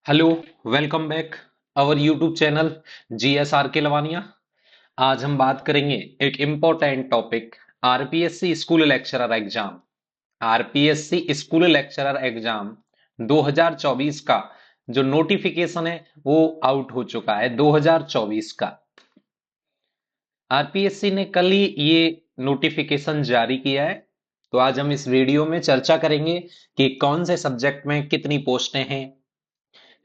Hello, welcome back our YouTube channel GSR के लवानिया। आज हम बात करेंगे एक important topic RPSC school lecturer exam. RPSC school lecturer exam 2024 का जो नोटिफिकेशन है वो आउट हो चुका है 2024 का। आरपीएससी ने कल ही ये नोटिफिकेशन जारी किया है। तो आज हम इस वीडियो में चर्चा करेंगे कि कौन से सब्जेक्ट में कितनी पोस्टें हैं,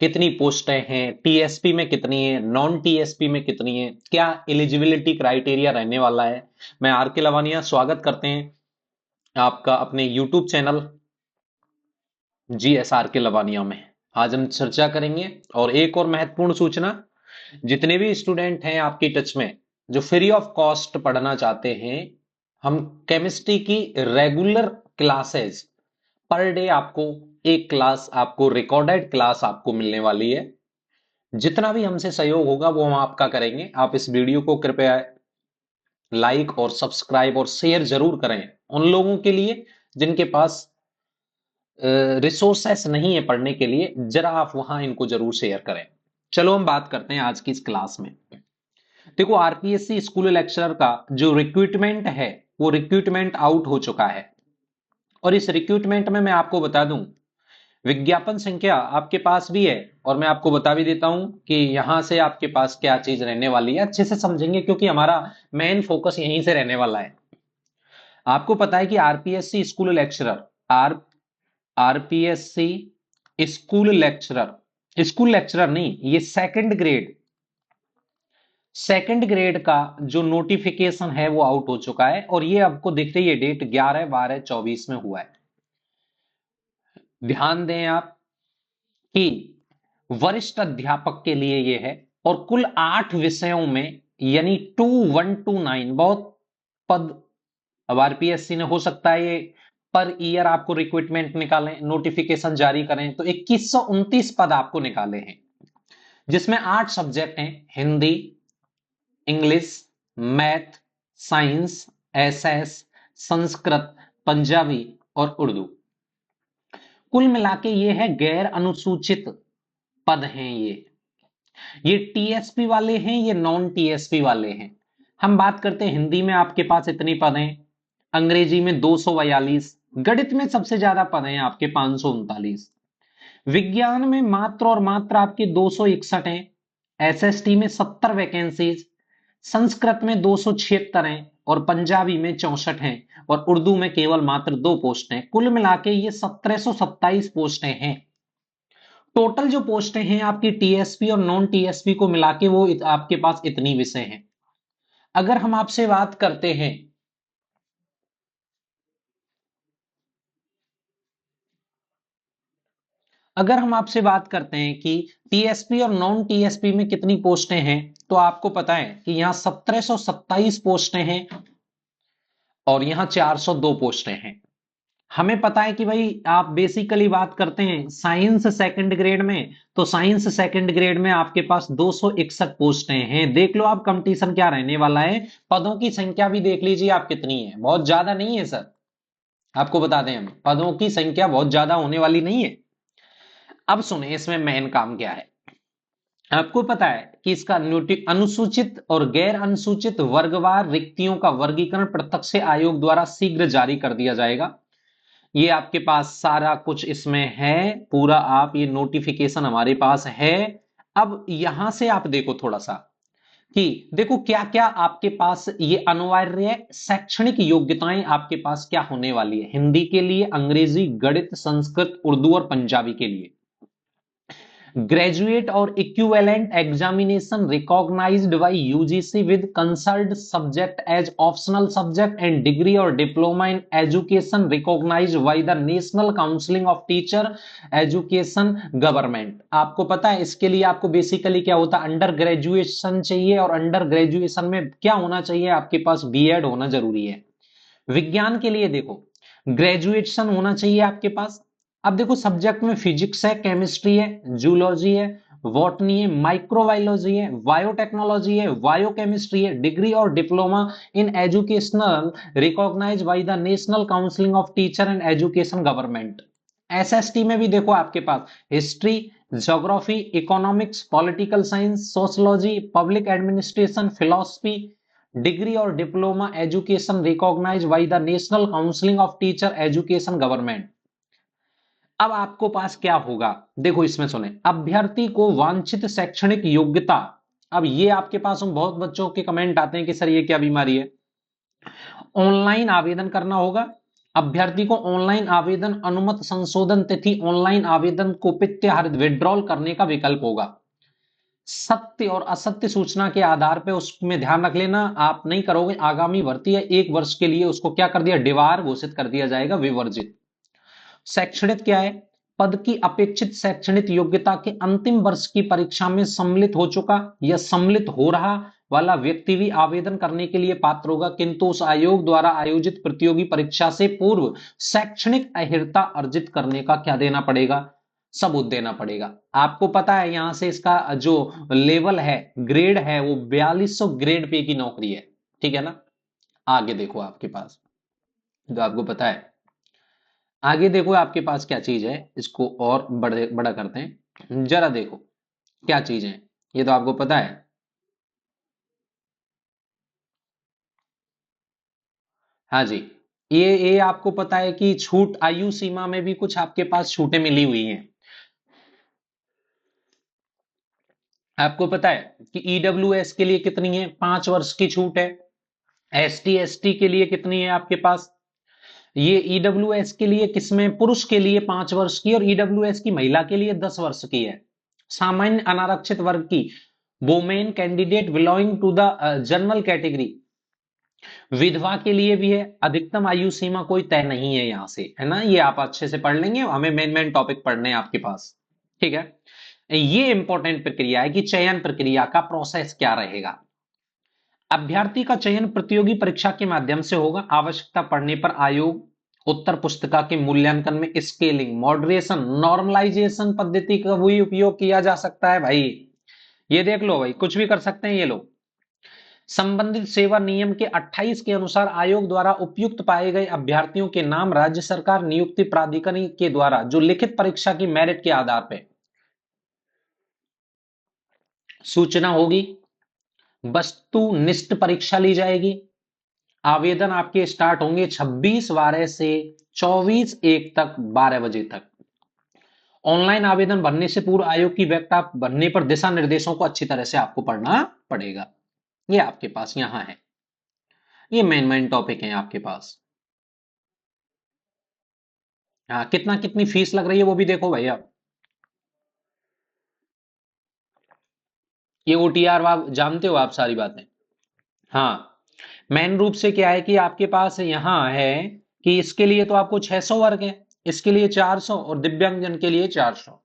कितनी पोस्टें हैं, टीएसपी में कितनी है, नॉन टीएसपी में कितनी है, क्या एलिजिबिलिटी क्राइटेरिया रहने वाला है। मैं आर के लवानिया स्वागत करते हैं आपका अपने यूट्यूब चैनल जीएसआर के लवानिया में। आज हम चर्चा करेंगे। और एक और महत्वपूर्ण सूचना, जितने भी स्टूडेंट हैं आपकी टच में जो फ्री ऑफ कॉस्ट पढ़ना चाहते हैं, हम केमिस्ट्री की रेगुलर क्लासेस पर डे आपको एक क्लास, आपको रिकॉर्डेड क्लास आपको मिलने वाली है। जितना भी हमसे सहयोग होगा वो हम आपका करेंगे। आप इस वीडियो को कृपया लाइक और सब्सक्राइब और शेयर जरूर करें उन लोगों के लिए जिनके पास रिसोर्सेस नहीं है पढ़ने के लिए। जरा आप वहां इनको जरूर शेयर करें। चलो हम बात करते हैं आज की इस क्लास में। देखो, आरपीएससी स्कूल लेक्चरर का जो रिक्रूटमेंट है वो रिक्रूटमेंट आउट हो चुका है। और इस रिक्रूटमेंट में मैं आपको बता दूं, विज्ञापन संख्या आपके पास भी है। और मैं आपको बता भी देता हूं कि यहां से आपके पास क्या चीज रहने वाली है, अच्छे से समझेंगे क्योंकि हमारा मेन फोकस यहीं से रहने वाला है। आपको पता है कि RPSC school lecturer, or RPSC school lecturer नहीं, ये सेकंड ग्रेड का जो नोटिफिकेशन है वो आउट हो चुका है। और ये आपको दिख रही है डेट 11/12/24 में हुआ है। ध्यान दें आप कि वरिष्ठ अध्यापक के लिए यह है। और कुल 8 विषयों में, यानी 2129 बहुत पद। अब आरपीएससी ने हो सकता है ये पर ईयर आपको रिक्रूटमेंट निकालें, नोटिफिकेशन जारी करें तो 2129 पद आपको निकाले हैं, जिसमें 8 सब्जेक्ट हैं: Hindi, English, math, science, SS, Sanskrit, Punjabi और उर्दू। कुल मिलाके ये है गैर अनुसूचित पद हैं। ये टीएसपी वाले हैं, ये नॉन टीएसपी वाले हैं। हम बात करते हैं हिंदी में आपके पास इतनी पद हैं, अंग्रेजी में 242, गणित में सबसे ज्यादा पद हैं आपके 539, विज्ञान में मात्र और मात्र आपके 261 हैं, एसएसटी में 70 वैकेंसीज, संस्कृत में 276 हैं और पंजाबी में 64 हैं और उर्दू में केवल मात्र 2 पोस्ट हैं। कुल मिला के ये 1727 पोस्टें हैं। टोटल जो पोस्टें हैं आपकी टीएसपी और नॉन टीएसपी को मिला के वो आपके पास इतनी विषय हैं। अगर हम आपसे बात करते हैं अगर हम आपसे बात करते हैं कि टीएसपी और नॉन टीएसपी में कितनी पोस्टें हैं, तो आपको पता है कि यहां 1727 पोस्टें हैं और यहां 402 पोस्टें हैं। हमें पता है कि भाई आप बेसिकली बात करते हैं साइंस सेकंड ग्रेड में, तो साइंस सेकंड ग्रेड में आपके पास 261 पोस्टें हैं। देख लो आप कंपटीशन क्या रहने वाला है। पदों की संख्या भी देख लीजिए आप कितनी है, बहुत ज्यादा नहीं है सर। आपको बता दें हम, पदों की संख्या बहुत ज्यादा होने वाली नहीं है। अब सुने इसमें मेन काम क्या है। आपको पता है कि इसका अनुसूचित और गैर अनुसूचित वर्गवार रिक्तियों का वर्गीकरण प्रत्यक्ष से आयोग द्वारा शीघ्र जारी कर दिया जाएगा। ये आपके पास सारा कुछ इसमें है पूरा, आप ये नोटिफिकेशन हमारे पास है। अब यहां से आप देखो थोड़ा सा कि देखो क्या क्या आपके पास ये अनिवार्य शैक्षणिक योग्यताएं आपके पास क्या होने वाली है। हिंदी के लिए, अंग्रेजी, गणित, संस्कृत, उर्दू और पंजाबी के लिए ग्रेजुएट और equivalent examination recognised by UGC with concerned subject as optional subject and degree और diploma in education recognised by the national counselling of teacher education government. आपको पता है इसके लिए आपको बेसिकली क्या होता है, अंडर ग्रेजुएशन चाहिए और अंडर ग्रेजुएशन में क्या होना चाहिए, आपके पास बीएड होना जरूरी है। विज्ञान के लिए देखो ग्रेजुएशन होना चाहिए आपके पास। अब देखो सब्जेक्ट में फिजिक्स है, केमिस्ट्री है, जूलॉजी है, बॉटनी है, माइक्रोबायोलॉजी है, बायोटेक्नोलॉजी है, बायोकेमिस्ट्री है, डिग्री और diploma in educational recognise by the national counselling of teacher and education government. SST में भी देखो आपके पास history, geography, economics, political science, sociology, public administration, philosophy, degree और diploma education recognised by the national council of teacher education government. अब आपको पास क्या होगा, देखो इसमें सुने, अभ्यर्थी को वांछित शैक्षणिक योग्यता। अब ये आपके पास बहुत बच्चों के कमेंट आते हैं कि सर ये क्या बीमारी है। ऑनलाइन आवेदन करना होगा, अभ्यर्थी को ऑनलाइन आवेदन अनुमत संशोधन तिथि ऑनलाइन आवेदन को प्रत्याहृत विड्रॉल करने का विकल्प होगा। सत्य और असत्य सूचना के आधार पर उसमें ध्यान रख लेना, आप नहीं करोगे आगामी भर्ती है 1 वर्ष के लिए उसको क्या कर दिया, डिवार घोषित कर दिया जाएगा, विवर्जित। शैक्षणिक क्या है, पद की अपेक्षित शैक्षणिक योग्यता के अंतिम वर्ष की परीक्षा में सम्मिलित हो चुका या सम्मिलित हो रहा वाला व्यक्ति भी आवेदन करने के लिए पात्र होगा, किंतु उस आयोग द्वारा आयोजित प्रतियोगी परीक्षा से पूर्व शैक्षणिक अहर्ता अर्जित करने का क्या देना पड़ेगा, सबूत देना पड़ेगा। आपको पता है यहां से इसका जो लेवल है, ग्रेड है, वो 4200 ग्रेड पे की नौकरी है, ठीक है ना। आगे देखो आपके पास, जो आपको पता है, आगे देखो आपके पास क्या चीज है, इसको और बड़ा करते हैं, जरा देखो क्या चीज है, ये तो आपको पता है। हाँ जी, ये आपको पता है कि छूट आयु सीमा में भी कुछ आपके पास छूटें मिली हुई हैं। आपको पता है कि ईडब्ल्यूएस के लिए कितनी है, 5 वर्ष की छूट है। एसटी एसटी के लिए कितनी है आपके पास, ये ईडब्ल्यूएस के लिए किसमें, पुरुष के लिए 5 वर्ष की, और ईडब्ल्यूएस की महिला के लिए 10 वर्ष की है। सामान्य अनारक्षित वर्ग की women candidate belonging to the general category, विधवा के लिए भी है। अधिकतम आयु सीमा कोई तय नहीं है यहां से, है ना, ये आप अच्छे से पढ़ लेंगे, हमें मेन मेन टॉपिक पढ़ने हैं आपके पास, ठीक है। ये इंपॉर्टेंट प्रक्रिया है कि चयन प्रक्रिया का प्रोसेस क्या रहेगा। अभ्यर्थी का चयन प्रतियोगी परीक्षा के माध्यम से होगा। आवश्यकता पड़ने पर आयोग उत्तर पुस्तिका के मूल्यांकन में स्केलिंग, मॉडरेशन, नॉर्मलाइजेशन पद्धति का भी उपयोग किया जा सकता है भाई। ये देख लो भाई, कुछ भी कर सकते हैं ये लोग। संबंधित सेवा नियम के 28 के अनुसार आयोग द्वारा उपयुक्त पाए गए अभ्यर्थियों के नाम राज्य सरकार नियुक्ति प्राधिकरण के द्वारा जो लिखित परीक्षा की मेरिट के आधार पर सूचना होगी, वस्तुनिष्ठ परीक्षा ली जाएगी। आवेदन आपके स्टार्ट होंगे 26/12 से 24/1 तक 12 बजे तक। ऑनलाइन आवेदन भरने से पूर्व आयोग की वेबसाइट भरने पर दिशा निर्देशों को अच्छी तरह से आपको पढ़ना पड़ेगा। ये आपके पास यहां है, ये मेन मेन टॉपिक है आपके पास। हाँ, कितना कितनी फीस लग रही है वो भी देखो भैया। ये ओटीआर आप जानते हो, आप सारी बातें। हाँ, मेन रूप से क्या है कि आपके पास यहां है कि इसके लिए तो आपको 600 वर्ग है, इसके लिए 400 और दिव्यांगजन के लिए 400।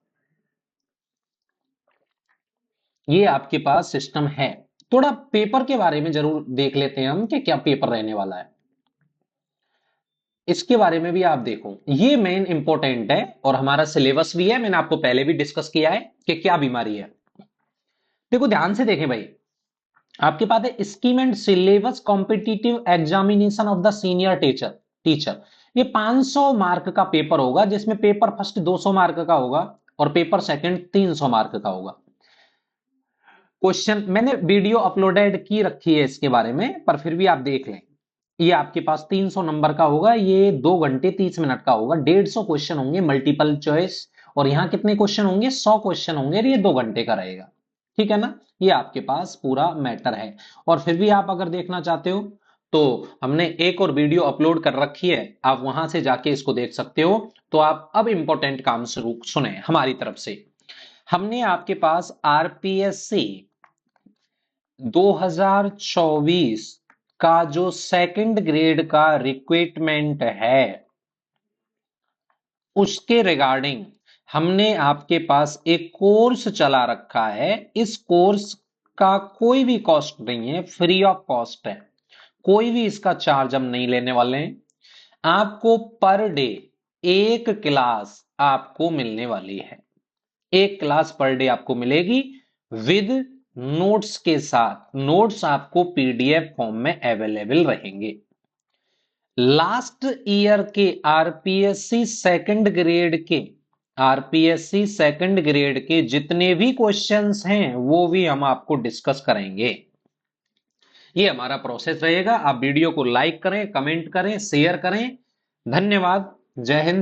ये आपके पास सिस्टम है। थोड़ा पेपर के बारे में जरूर देख लेते हैं हम कि क्या पेपर रहने वाला है, इसके बारे में भी आप देखो, ये मेन इंपॉर्टेंट है और हमारा सिलेबस भी है, मैंने आपको पहले भी डिस्कस किया है कि क्या बीमारी है। देखो ध्यान से देखें भाई, आपके पास है scheme and syllabus competitive examination of the senior teacher teacher ये 500 मार्क का पेपर होगा, जिसमें पेपर फर्स्ट 200 मार्क का होगा और पेपर सेकंड 300 मार्क का होगा। क्वेश्चन मैंने वीडियो अपलोडेड की रखी है इसके बारे में, पर फिर भी आप देख लें। ये आपके पास 300 नंबर का होगा, ये 2 घंटे 30 मिनट का होगा, 150 क्वेश्चन होंगे मल्टीपल चॉइस, और यहाँ कितने क्वेश्चन होंगे, 100 क्वेश्चन होंगे, और ये 2 घंटे का रहेगा, ठीक है ना। ये आपके पास पूरा मैटर है। और फिर भी आप अगर देखना चाहते हो तो हमने एक और वीडियो अपलोड कर रखी है, आप वहां से जाके इसको देख सकते हो। तो आप अब इंपॉर्टेंट काम शुरू सुने हमारी तरफ से। हमने आपके पास आरपीएससी 2024 का जो सेकंड ग्रेड का रिक्रूटमेंट है, उसके रिगार्डिंग हमने आपके पास एक कोर्स चला रखा है। इस कोर्स का कोई भी कॉस्ट नहीं है, फ्री ऑफ कॉस्ट है, कोई भी इसका चार्ज हम नहीं लेने वाले हैं। आपको पर डे एक क्लास आपको मिलने वाली है, एक क्लास पर डे आपको मिलेगी विद नोट्स के साथ। नोट्स आपको पीडीएफ फॉर्म में अवेलेबल रहेंगे। लास्ट ईयर के आरपीएससी सेकंड ग्रेड के जितने भी क्वेश्चंस हैं वो भी हम आपको डिस्कस करेंगे। ये हमारा प्रोसेस रहेगा। आप वीडियो को लाइक करें, कमेंट करें, शेयर करें। धन्यवाद। जय हिंद।